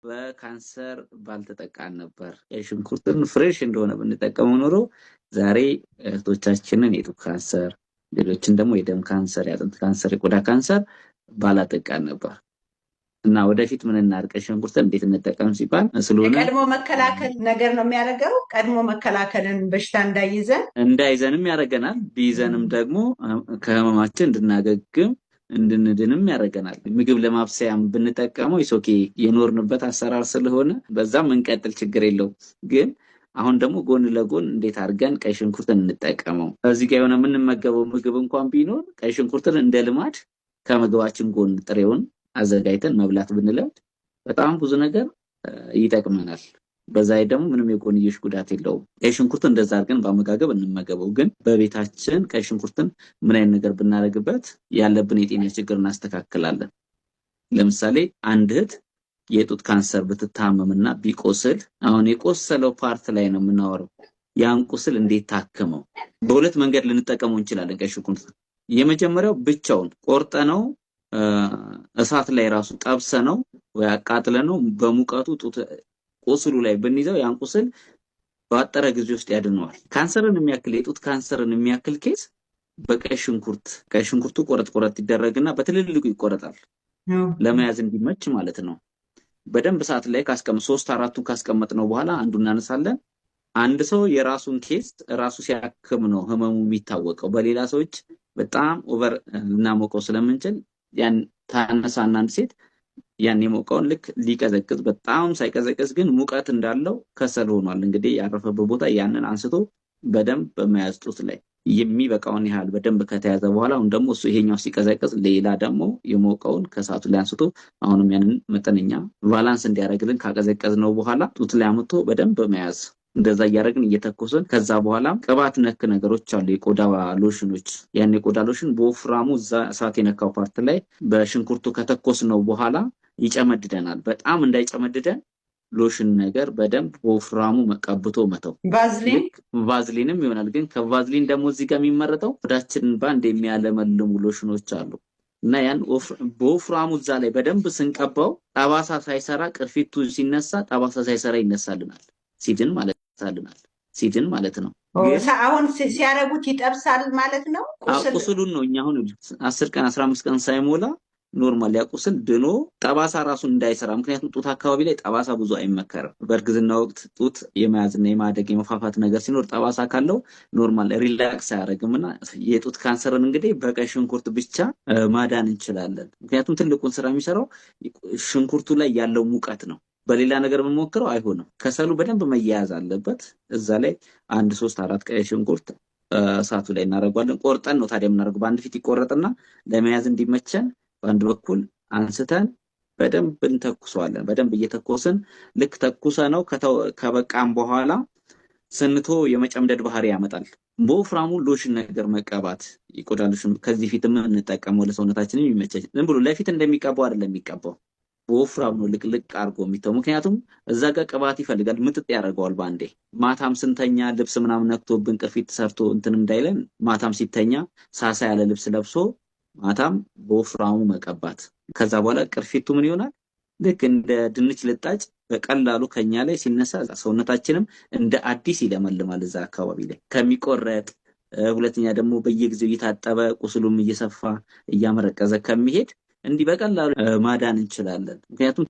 በካንሰር ባልተጠቃን ነበር። የሽንኩርትን ፍሬሽ እንደሆነ ብንጠቀመው ኖሮ ዛሬ እህቶቻችንን የጡት ካንሰር፣ ሌሎችን ደግሞ የደም ካንሰር፣ የአጥንት ካንሰር፣ የቆዳ ካንሰር ባላጠቃን ነበር። እና ወደፊት ምን እናድርግ፣ ሽንኩርትን እንዴት እንጠቀም ሲባል ስለሆነ የቀድሞ መከላከል ነገር ነው የሚያደርገው። ቀድሞ መከላከልን በሽታ እንዳይዘንም ያደርገናል። ቢይዘንም ደግሞ ከህመማችን እንድናገግም እንድንድንም ያደርገናል። ምግብ ለማብሰያም ብንጠቀመው ይሶኬ የኖርንበት አሰራር ስለሆነ በዛም እንቀጥል፣ ችግር የለው። ግን አሁን ደግሞ ጎን ለጎን እንዴት አድርገን ቀይ ሽንኩርትን እንጠቀመው። እዚህ ጋር የሆነ የምንመገበው ምግብ እንኳን ቢኖር ቀይ ሽንኩርትን እንደ ልማድ ከምግባችን ጎን ጥሬውን አዘጋጅተን መብላት ብንለምድ በጣም ብዙ ነገር ይጠቅመናል። በዛ ላይ ደግሞ ምንም የጎንዮሽ ጉዳት የለውም። ቀይ ሽንኩርትን እንደዛ አድርገን በአመጋገብ እንመገበው። ግን በቤታችን ቀይ ሽንኩርትን ምን አይነት ነገር ብናደርግበት ያለብን የጤና ችግር እናስተካክላለን። ለምሳሌ አንድ እህት የጡት ካንሰር ብትታመምና ቢቆስል፣ አሁን የቆሰለው ፓርት ላይ ነው የምናወራው። ያን ቁስል እንዴት ታክመው? በሁለት መንገድ ልንጠቀመው እንችላለን ቀይ ሽንኩርት። የመጀመሪያው ብቻውን ቆርጠነው እሳት ላይ ራሱ ጠብሰነው ወይ አቃጥለነው በሙቀቱ ቁስሉ ላይ ብንይዘው ያን ቁስል በአጠረ ጊዜ ውስጥ ያድነዋል። ካንሰርን የሚያክል የጡት ካንሰርን የሚያክል ኬስ በቀይ ሽንኩርቱ ቆረጥ ይደረግና በትልልቁ ይቆረጣል፣ ለመያዝ እንዲመች ማለት ነው። በደንብ እሳት ላይ 3-4ቱን ካስቀመጥነው በኋላ አንዱን እናነሳለን። አንድ ሰው የራሱን ኬስ ራሱ ሲያክም ነው ህመሙ የሚታወቀው። በሌላ ሰዎች በጣም ኦቨር እናሞቀው ስለምንችል ያን ታነሳና አንድ ሴት ያን የሞቀውን ልክ ሊቀዘቅዝ በጣም ሳይቀዘቅዝ ግን ሙቀት እንዳለው ከሰል ሆኗል። እንግዲህ ያረፈበት ቦታ ያንን አንስቶ በደንብ በመያዝ ጡት ላይ የሚበቃውን ያህል በደንብ ከተያዘ በኋላ አሁን ደግሞ እሱ ይሄኛው ሲቀዘቅዝ ሌላ ደግሞ የሞቀውን ከሳቱ ላይ አንስቶ አሁንም ያንን መጠነኛ ቫላንስ እንዲያደርግልን ካቀዘቀዝነው በኋላ ጡት ላይ አምጥቶ በደንብ በመያዝ እንደዛ እያደረግን እየተኮሰን ከዛ በኋላ ቅባት ነክ ነገሮች አሉ፣ የቆዳ ሎሽኖች። ያን የቆዳ ሎሽን በወፍራሙ እዛ እሳት የነካው ፓርት ላይ በሽንኩርቱ ከተኮስነው በኋላ ይጨመድደናል። በጣም እንዳይጨመድደን ሎሽን ነገር በደንብ በወፍራሙ መቀብቶ መተው። ቫዝሊንም ይሆናል። ግን ከቫዝሊን ደግሞ እዚህ ጋር የሚመረጠው ቆዳችንን ባንድ የሚያለመልሙ ሎሽኖች አሉ እና ያን በወፍራሙ እዛ ላይ በደንብ ስንቀባው ጠባሳ ሳይሰራ ቅርፊቱ ሲነሳ ጠባሳ ሳይሰራ ይነሳልናል። ሲድን ማለት ነው። አሁን ሲያረጉት ይጠብሳል ማለት ነው። ቁስሉን ነው እኛ አሁን 10 ቀን 15 ቀን ሳይሞላ ኖርማል ያቁስል ድኖ ጠባሳ ራሱን እንዳይሰራ። ምክንያቱም ጡት አካባቢ ላይ ጠባሳ ብዙ አይመከርም። በእርግዝና ወቅት ጡት የመያዝና የማደግ የመፋፋት ነገር ሲኖር ጠባሳ ካለው ኖርማል ሪላክስ አያደርግምና የጡት ካንሰርን እንግዲህ በቀይ ሽንኩርት ብቻ ማዳን እንችላለን። ምክንያቱም ትልቁን ስራ የሚሰራው ሽንኩርቱ ላይ ያለው ሙቀት ነው። በሌላ ነገር የምንሞክረው አይሆንም። ከሰሉ በደንብ መያያዝ አለበት። እዛ ላይ 1-3-4 ቀይ ሽንኩርት እሳቱ ላይ እናደርጋለን። ቆርጠን ነው ታዲያ የምናደርገው። በአንድ ፊት ይቆረጥና ለመያዝ እንዲመቸን በአንድ በኩል አንስተን በደንብ እንተኩሰዋለን። በደንብ እየተኮስን ልክ ተኩሰ ነው ከበቃም በኋላ ስንቶ የመጨምደድ ባህሪ ያመጣል። በወፍራሙ ሎሽን ነገር መቀባት፣ የቆዳ ሎሽን ከዚህ ፊት የምንጠቀመው ለሰውነታችን የሚመቸኝ ዝም ብሎ ለፊት እንደሚቀባው አይደለም የሚቀባው፣ በወፍራም ነው ልቅልቅ አድርጎ የሚተው። ምክንያቱም እዛ ጋር ቅባት ይፈልጋል፣ ምጥጥ ያደርገዋል ባንዴ። ማታም ስንተኛ ልብስ ምናምን ነክቶብን ቅርፊት ሰርቶ እንትን እንዳይለን ማታም ሲተኛ ሳሳ ያለ ልብስ ለብሶ ማታም በወፍራሙ መቀባት። ከዛ በኋላ ቅርፊቱ ምን ይሆናል? ልክ እንደ ድንች ልጣጭ በቀላሉ ከኛ ላይ ሲነሳ ሰውነታችንም እንደ አዲስ ይለመልማል እዛ አካባቢ ላይ ከሚቆረጥ። ሁለተኛ ደግሞ በየጊዜው እየታጠበ ቁስሉም እየሰፋ እያመረቀዘ ከሚሄድ እንዲህ በቀላሉ ማዳን እንችላለን። ምክንያቱም